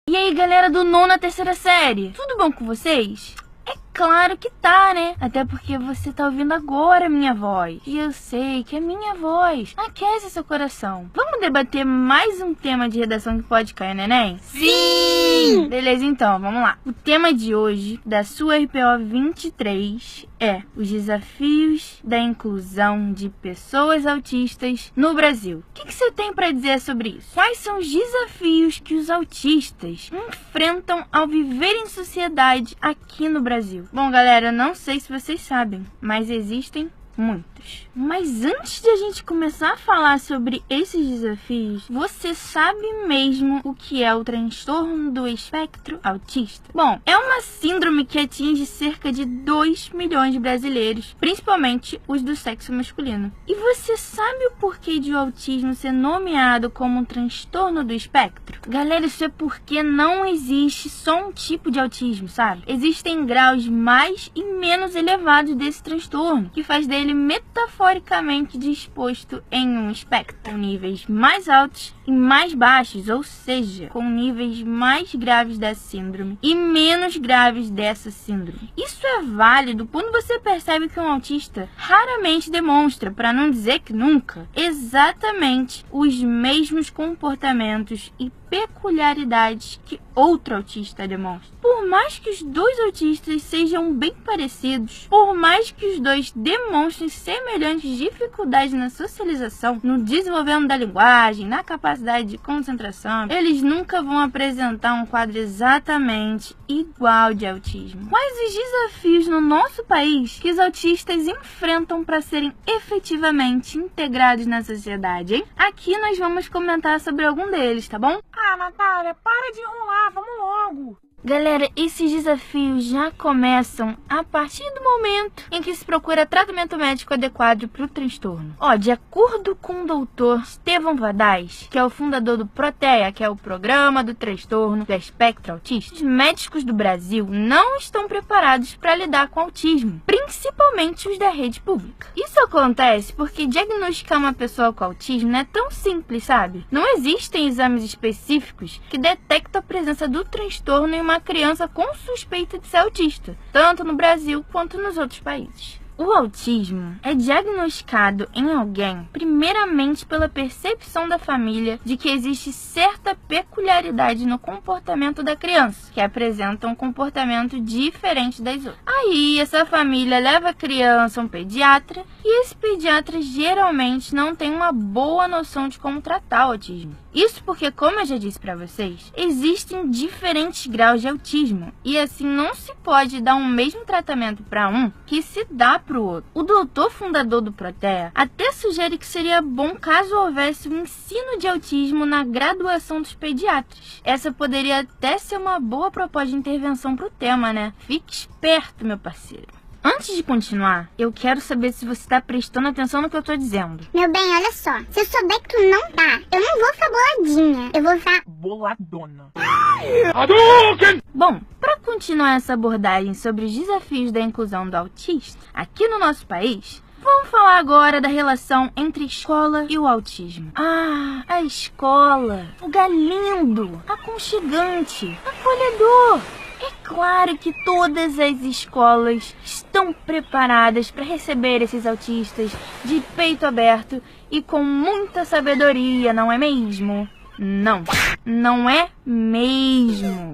E aí, galera do nono a terceira série, tudo bom com vocês? É claro que tá, né? Até porque você tá ouvindo agora a minha voz. E eu sei que a minha voz aquece seu coração. Vamos debater mais um tema de redação que pode cair, neném? Sim! Beleza, então, vamos lá. O tema de hoje, da sua RPO 23, é os desafios da inclusão de pessoas autistas no Brasil. O que você tem pra dizer sobre isso? Quais são os desafios que os autistas enfrentam ao viver em sociedade aqui no Brasil? Bom, galera, não sei se vocês sabem, mas existem muitos. Mas antes de a gente começar a falar sobre esses desafios, você sabe mesmo o que é o transtorno do espectro autista? Bom, é uma síndrome que atinge cerca de 2 milhões de brasileiros, principalmente os do sexo masculino. E você sabe o porquê de o autismo ser nomeado como um transtorno do espectro? Galera, isso é porque não existe só um tipo de autismo, sabe? Existem graus mais e menos elevados desse transtorno, que faz dele metaforicamente disposto em um espectro, com níveis mais altos e mais baixos, ou seja, com níveis mais graves da síndrome e menos graves dessa síndrome. Isso é válido quando você percebe que um autista raramente demonstra, para não dizer que nunca, exatamente os mesmos comportamentos e peculiaridades que outro autista demonstra. Por mais que os dois autistas sejam bem parecidos, por mais que os dois demonstrem semelhantes dificuldades na socialização, no desenvolvimento da linguagem, na capacidade de concentração, eles nunca vão apresentar um quadro exatamente igual de autismo. Quais os desafios no nosso país que os autistas enfrentam para serem efetivamente integrados na sociedade, hein? Aqui nós vamos comentar sobre algum deles, tá bom? Ah, Natália, para de enrolar, vamos logo! Galera, esses desafios já começam a partir do momento em que se procura tratamento médico adequado para o transtorno. De acordo com o doutor Estevão Vadais, que é o fundador do Protea, que é o Programa do Transtorno do Espectro Autista, os médicos do Brasil não estão preparados para lidar com autismo, principalmente os da rede pública. Isso acontece porque diagnosticar uma pessoa com autismo não é tão simples, sabe? Não existem exames específicos que detectam a presença do transtorno em uma criança com suspeita de ser autista, tanto no Brasil quanto nos outros países. O autismo é diagnosticado em alguém primeiramente pela percepção da família de que existe certa peculiaridade no comportamento da criança, que apresenta um comportamento diferente das outras. Aí essa família leva a criança a um pediatra e esse pediatra geralmente não tem uma boa noção de como tratar o autismo. Isso porque, como eu já disse para vocês, existem diferentes graus de autismo e assim não se pode dar um mesmo tratamento para um que se dá para o outro. O doutor fundador do Protea até sugere que seria bom caso houvesse um ensino de autismo na graduação dos pediatras. Essa poderia até ser uma boa proposta de intervenção para o tema, né? Fique esperto, meu parceiro. Antes de continuar, eu quero saber se você está prestando atenção no que eu tô dizendo. Meu bem, olha só. Se eu souber que tu não tá, eu não vou ficar boladinha. Eu vou ficar boladona. Bom, para continuar essa abordagem sobre os desafios da inclusão do autista aqui no nosso país, vamos falar agora da relação entre escola e o autismo. A escola. Lugar lindo, aconchegante, acolhedor. É claro que todas as escolas estão preparadas para receber esses autistas de peito aberto e com muita sabedoria, não é mesmo? Não, não é mesmo.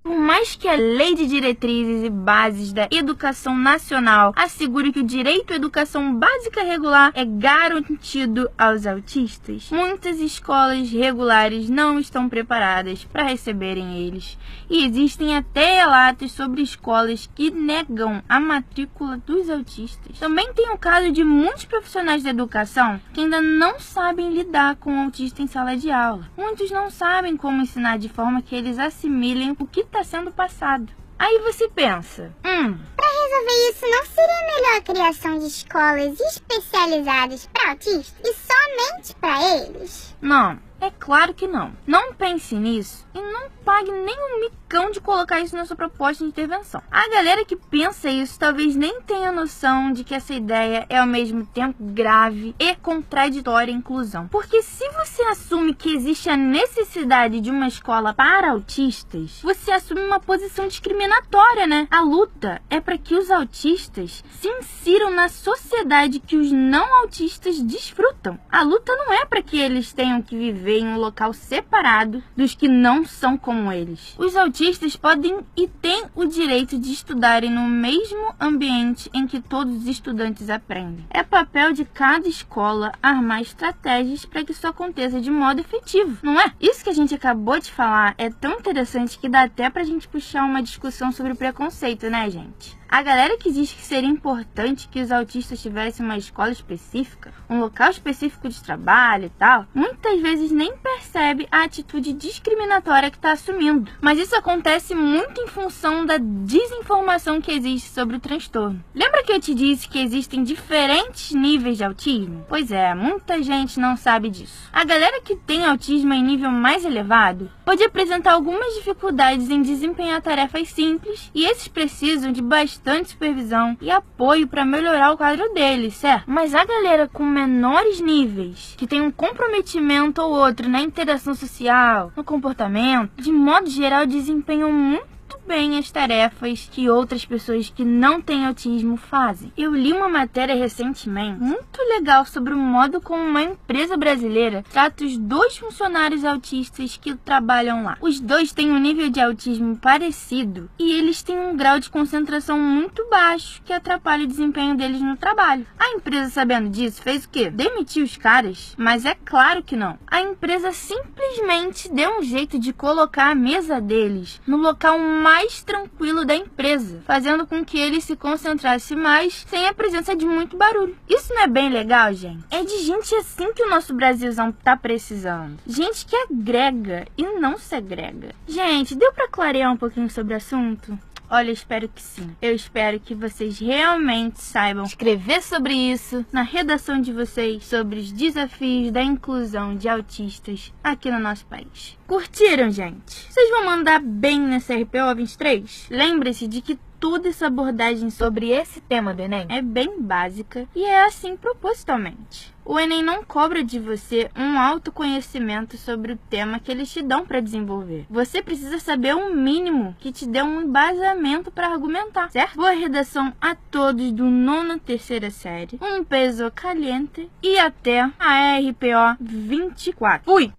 Por mais que a Lei de Diretrizes e Bases da Educação Nacional assegure que o direito à educação básica regular é garantido aos autistas, muitas escolas regulares não estão preparadas para receberem eles. E existem até relatos sobre escolas que negam a matrícula dos autistas. Também tem o caso de muitos profissionais da educação que ainda não sabem lidar com o autista em sala de aula. Muitos não sabem como ensinar de forma que eles assimilem o que está sendo passado. Aí você pensa, Para resolver isso, não seria melhor a criação de escolas especializadas para autistas e somente para eles? Não, É claro que não. Não pense nisso e não pague nem um micão de colocar isso na sua proposta de intervenção. A galera que pensa isso talvez nem tenha noção de que essa ideia é ao mesmo tempo grave e contraditória à inclusão. Porque se você assume que existe a necessidade de uma escola para autistas, você assume uma posição discriminatória, né? A luta é para que os autistas se insiram na sociedade que os não autistas desfrutam. A luta não é para que eles tenham que viver em um local separado dos que não são como eles. Os autistas podem e têm o direito de estudarem no mesmo ambiente em que todos os estudantes aprendem. É papel de cada escola armar estratégias para que isso aconteça de modo efetivo, não é? Isso que a gente acabou de falar é tão interessante que dá até pra gente puxar uma discussão sobre preconceito, né, gente? A galera que diz que seria importante que os autistas tivessem uma escola específica, um local específico de trabalho e tal, muitas vezes nem percebe a atitude discriminatória que está assumindo. Mas isso acontece muito em função da desinformação que existe sobre o transtorno. Lembra que eu te disse que existem diferentes níveis de autismo? Pois é, muita gente não sabe disso. A galera que tem autismo em nível mais elevado pode apresentar algumas dificuldades em desempenhar tarefas simples e esses precisam de bastante supervisão e apoio para melhorar o quadro deles, certo? Mas a galera com menores níveis, que tem um comprometimento ou outro na interação social, no comportamento, de modo geral desempenham muito bem as tarefas que outras pessoas que não têm autismo fazem. Eu li uma matéria recentemente muito legal sobre o modo como uma empresa brasileira trata os 2 funcionários autistas que trabalham lá. Os 2 têm um nível de autismo parecido e eles têm um grau de concentração muito baixo que atrapalha o desempenho deles no trabalho. A empresa, sabendo disso, fez o quê? Demitiu os caras? Mas é claro que não. A empresa simplesmente deu um jeito de colocar a mesa deles no local mais tranquilo da empresa, fazendo com que ele se concentrasse mais sem a presença de muito barulho. Isso não é bem legal, gente? É de gente assim que o nosso Brasilzão tá precisando. Gente que agrega e não segrega. Gente, deu pra clarear um pouquinho sobre o assunto? Olha, eu espero que sim. Eu espero que vocês realmente saibam escrever sobre isso na redação de vocês, sobre os desafios da inclusão de autistas aqui no nosso país. Curtiram, gente? Vocês vão mandar bem nessa RPO 23? Lembre-se de que toda essa abordagem sobre esse tema do Enem é bem básica e é assim propositalmente. O Enem não cobra de você um autoconhecimento sobre o tema que eles te dão para desenvolver. Você precisa saber um mínimo que te dê um embasamento para argumentar, certo? Boa redação a todos do 9ª, 3ª série. Um peso caliente e até a RPO 24. Fui!